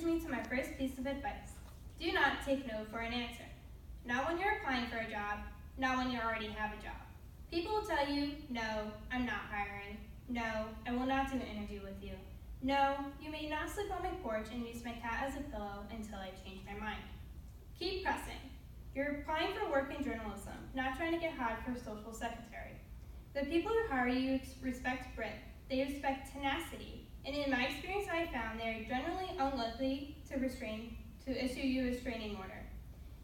leads me to my first piece of advice. Do not take no for an answer. Not when you're applying for a job, not when you already have a job. People will tell you, no, I'm not hiring. No, I will not do an interview with you. No, you may not sleep on my porch and use my cat as a pillow until I change my mind. Keep pressing. You're applying for work in journalism, not trying to get hired for social secretary. The people who hire you respect grit. They respect tenacity. And in my experience, I found they are generally unlikely to issue you a restraining order.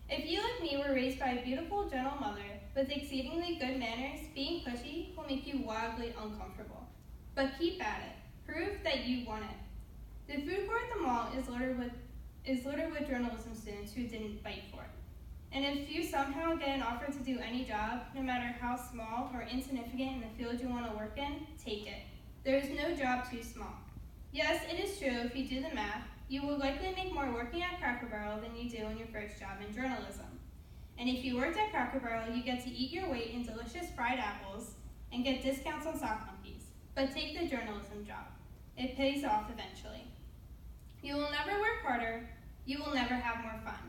If you, like me, were raised by a beautiful, gentle mother with exceedingly good manners, being pushy will make you wildly uncomfortable. But keep at it. Prove that you want it. The food court at the mall is littered with journalism students who didn't fight for it. And if you somehow get an offer to do any job, no matter how small or insignificant in the field you want to work in, take it. There is no job too small. Yes, it is true, if you do the math, you will likely make more working at Cracker Barrel than you do in your first job in journalism. And if you worked at Cracker Barrel, you get to eat your weight in delicious fried apples and get discounts on sock monkeys. But take the journalism job. It pays off eventually. You will never work harder. You will never have more fun.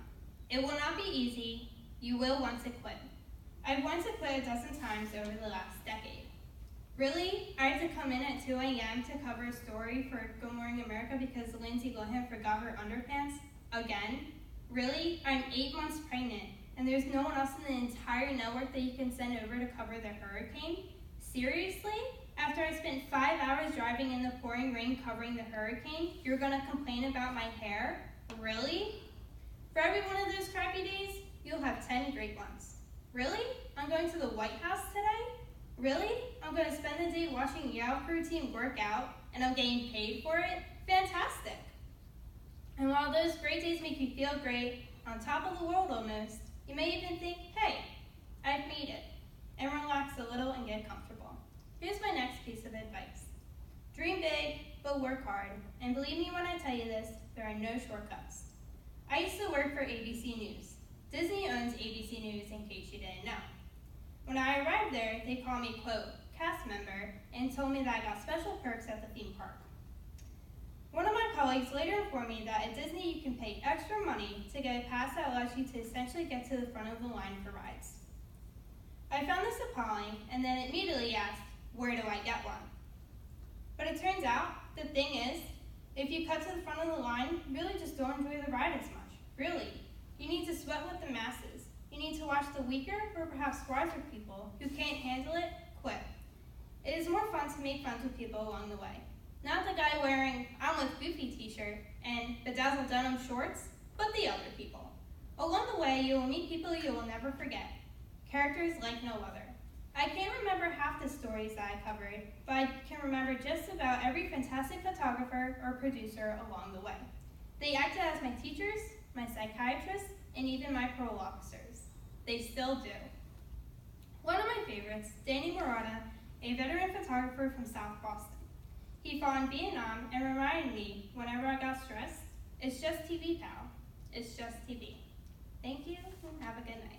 It will not be easy. You will want to quit. I've wanted to quit a dozen times over the last decade. Really? I had to come in at 2 a.m. to cover a story for Good Morning America because Lindsay Lohan forgot her underpants? Again? Really? I'm 8 months pregnant, and there's no one else in the entire network that you can send over to cover the hurricane? Seriously? After I spent 5 hours driving in the pouring rain covering the hurricane, you're gonna complain about my hair? Really? For every one of those crappy days, you'll have 10 great ones. Really? I'm going to the White House today? Really? I'm going to spend the day watching Yao Crew team work out, and I'm getting paid for it? Fantastic! And while those great days make you feel great, on top of the world almost, you may even think, hey, I've made it, and relax a little and get comfortable. Here's my next piece of advice. Dream big, but work hard, and believe me when I tell you this, there are no shortcuts. I used to work for ABC News. Disney owns ABC News, in case you didn't know. When I arrived there, they called me, quote, cast member, and told me that I got special perks at the theme park. One of my colleagues later informed me that at Disney you can pay extra money to get a pass that allows you to essentially get to the front of the line for rides. I found this appalling, and then immediately asked, where do I get one? But it turns out, the thing is, if you cut to the front of the line, you really just don't enjoy the ride as much. Really. You need to sweat with the masses. You need to watch the weaker or perhaps wiser people who can't handle it quit. It is more fun to make friends with people along the way. Not the guy wearing I'm with Goofy t-shirt and bedazzled denim shorts, but the other people. Along the way, you will meet people you will never forget. Characters like no other. I can't remember half the stories that I covered, but I can remember just about every fantastic photographer or producer along the way. They acted as my teachers, my psychiatrists, and even my parole officers. They still do. One of my favorites, Danny Murata, a veteran photographer from South Boston. He fought in Vietnam and reminded me, whenever I got stressed, it's just TV, pal. It's just TV. Thank you, and have a good night.